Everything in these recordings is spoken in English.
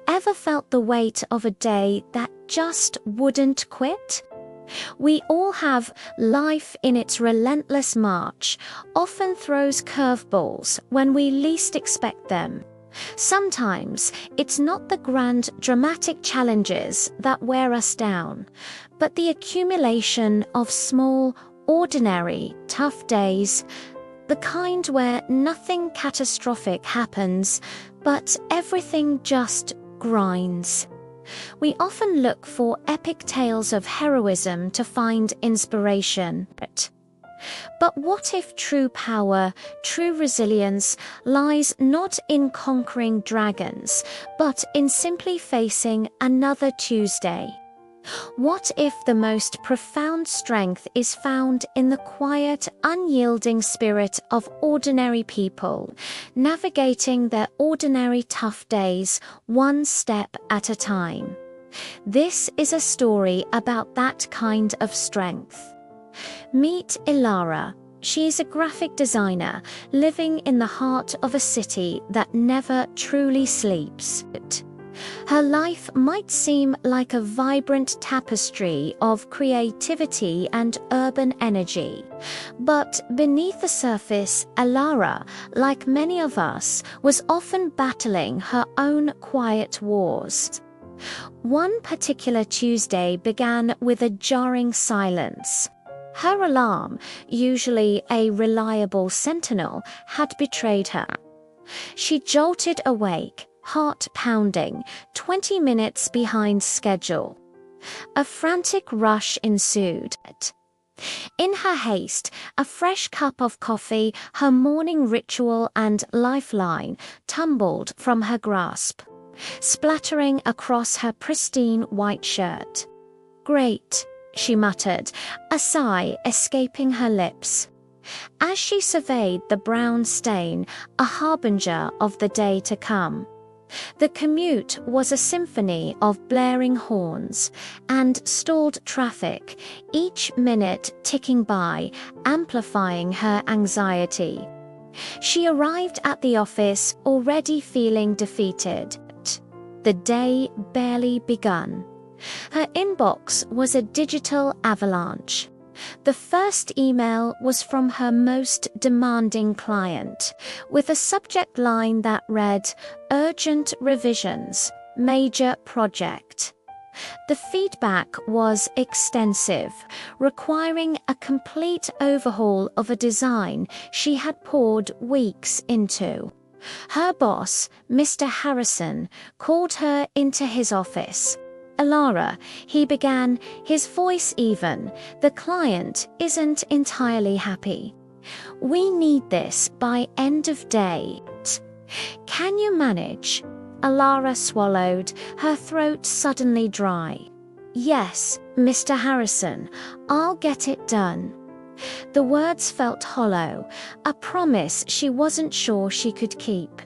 Ever felt the weight of a day that just wouldn't quit? We all have. Life in its relentless march often throws curveballs when we least expect them. Sometimes it's not the grand, dramatic challenges that wear us down, but the accumulation of small, ordinary, tough days, the kind where nothing catastrophic happens, but everything just grinds. We often look for epic tales of heroism to find inspiration. But what if true power, true resilience, lies not in conquering dragons, but in simply facing another Tuesday? What if the most profound strength is found in the quiet, unyielding spirit of ordinary people, navigating their ordinary tough days one step at a time? This is a story about that kind of strength. Meet Ilara. She's a graphic designer living in the heart of a city that never truly sleeps. Her life might seem like a vibrant tapestry of creativity and urban energy, but beneath the surface, Ilara, like many of us, was often battling her own quiet wars. One particular Tuesday began with a jarring silence. Her alarm, usually a reliable sentinel, had betrayed her. She jolted awake, heart pounding, 20 minutes behind schedule. A frantic rush ensued. In her haste, a fresh cup of coffee, her morning ritual and lifeline, tumbled from her grasp, splattering across her pristine white shirt. "Great," she muttered, a sigh escaping her lips. As she surveyed the brown stain, a harbinger of the day to come. The commute was a symphony of blaring horns and stalled traffic, each minute ticking by, amplifying her anxiety. She arrived at the office already feeling defeated. The day barely begun. Her inbox was a digital avalanche. The first email was from her most demanding client, with a subject line that read, "Urgent revisions, major project." The feedback was extensive, requiring a complete overhaul of a design she had poured weeks into. Her boss, Mr. Harrison, called her into his office. "Ilara," he began, his voice even, "the client isn't entirely happy. We need this by end of day. Can you manage?" Ilara swallowed, her throat suddenly dry. "Yes, Mr. Harrison, I'll get it done." The words felt hollow, a promise she wasn't sure she could keep.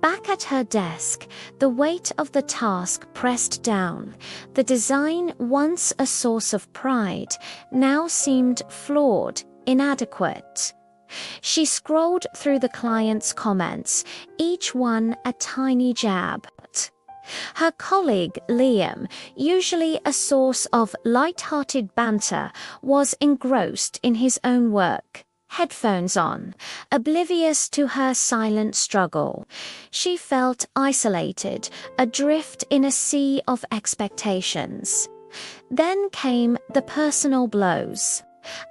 Back at her desk, the weight of the task pressed down. The design, once a source of pride, now seemed flawed, inadequate. She scrolled through the client's comments, each one a tiny jab. Her colleague, Liam, usually a source of light-hearted banter, was engrossed in his own work, headphones on, oblivious to her silent struggle. She felt isolated, adrift in a sea of expectations. Then came the personal blows.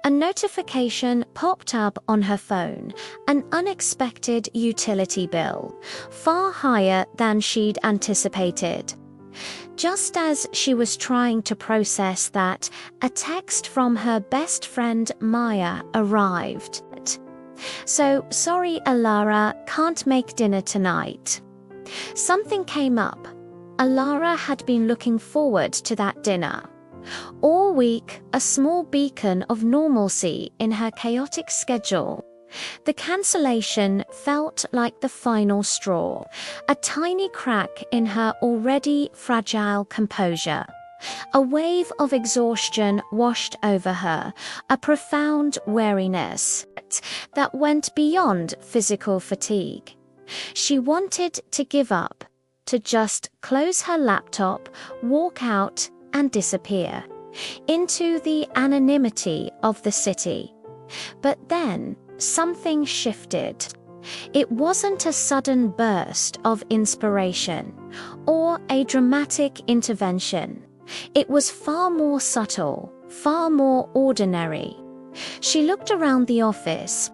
A notification popped up on her phone, an unexpected utility bill, far higher than she'd anticipated. Just as she was trying to process that, a text from her best friend Maya arrived. "So sorry, Ilara, can't make dinner tonight." Something came up. Ilara had been looking forward to that dinner. All week, a small beacon of normalcy in her chaotic schedule. The cancellation felt like the final straw, a tiny crack in her already fragile composure. A wave of exhaustion washed over her, a profound weariness that went beyond physical fatigue. She wanted to give up, to just close her laptop, walk out, and disappear into the anonymity of the city. But then something shifted. It wasn't a sudden burst of inspiration or a dramatic intervention. It was far more subtle, far more ordinary. She looked around the office.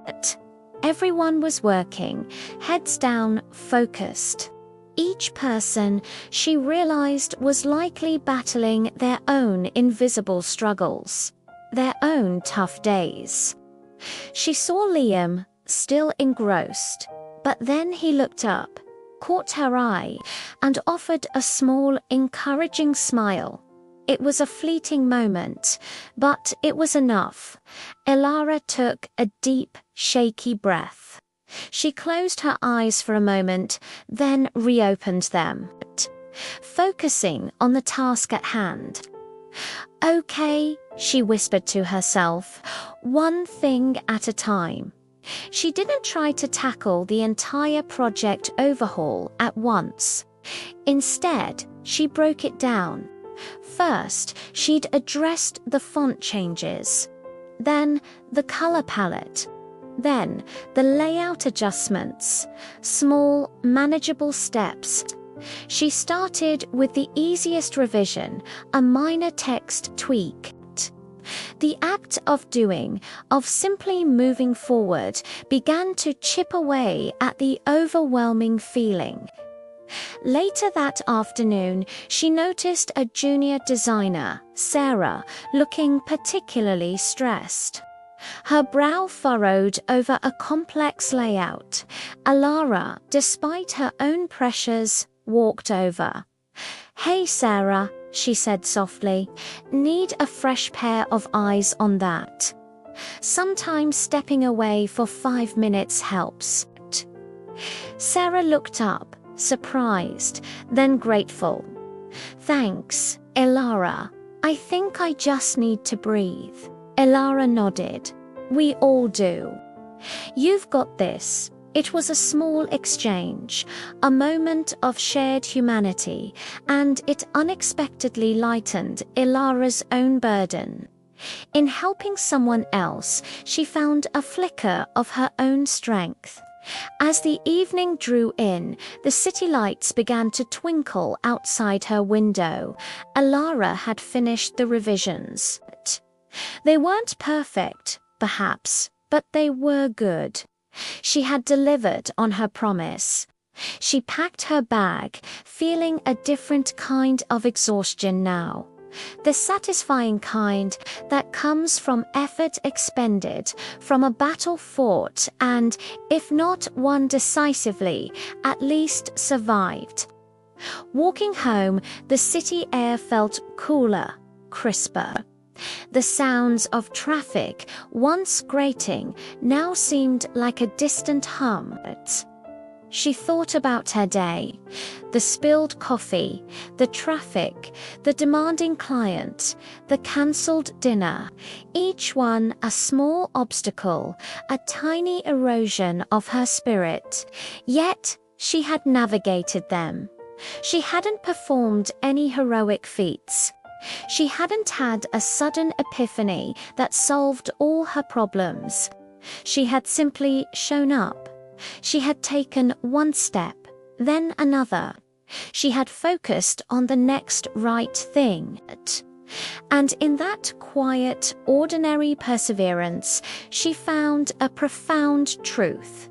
Everyone was working, heads down, focused. Each person, she realized, was likely battling their own invisible struggles, their own tough days. She saw Liam, still engrossed, but then he looked up, caught her eye, and offered a small, encouraging smile. It was a fleeting moment, but it was enough. Elara took a deep, shaky breath. She closed her eyes for a moment, then reopened them, focusing on the task at hand. "Okay," she whispered to herself, "one thing at a time." She didn't try to tackle the entire project overhaul at once. Instead, she broke it down. First, she'd addressed the font changes, then the color palette, then the layout adjustments, small, manageable steps. She started with the easiest revision, a minor text tweak. The act of doing, of simply moving forward, began to chip away at the overwhelming feeling. Later that afternoon, she noticed a junior designer, Sarah, looking particularly stressed. Her brow furrowed over a complex layout. Elara, despite her own pressures, walked over. "Hey, Sarah," she said softly, "need a fresh pair of eyes on that. Sometimes stepping away for 5 minutes helps." Sarah looked up, surprised, then grateful. "Thanks, Elara. I think I just need to breathe." Elara nodded. "We all do. You've got this." It was a small exchange, a moment of shared humanity, and it unexpectedly lightened Elara's own burden. In helping someone else, she found a flicker of her own strength. As the evening drew in, the city lights began to twinkle outside her window. Elara had finished the revisions. They weren't perfect, perhaps, but they were good. She had delivered on her promise. She packed her bag, feeling a different kind of exhaustion now. The satisfying kind that comes from effort expended, from a battle fought and, if not won decisively, at least survived. Walking home, the city air felt cooler, crisper. The sounds of traffic, once grating, now seemed like a distant hum. She thought about her day, the spilled coffee, the traffic, the demanding client, the cancelled dinner, each one a small obstacle, a tiny erosion of her spirit. Yet she had navigated them. She hadn't performed any heroic feats. She hadn't had a sudden epiphany that solved all her problems. She had simply shown up. She had taken one step, then another. She had focused on the next right thing. And in that quiet, ordinary perseverance, she found a profound truth.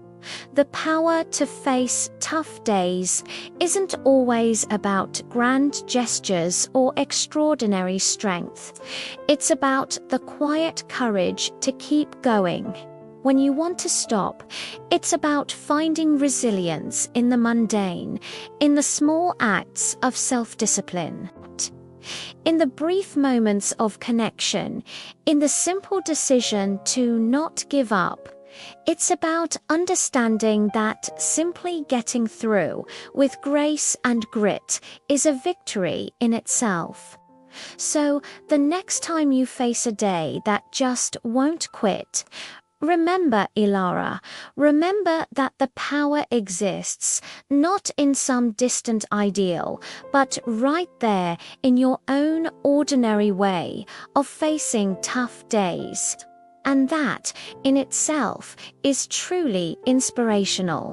The power to face tough days isn't always about grand gestures or extraordinary strength. It's about the quiet courage to keep going. When you want to stop, it's about finding resilience in the mundane, in the small acts of self-discipline, in the brief moments of connection, in the simple decision to not give up. It's about understanding that simply getting through with grace and grit is a victory in itself. So, the next time you face a day that just won't quit, Remember, Ilara, remember that the power exists not in some distant ideal, but right there in your own ordinary way of facing tough days. And that, in itself, is truly inspirational.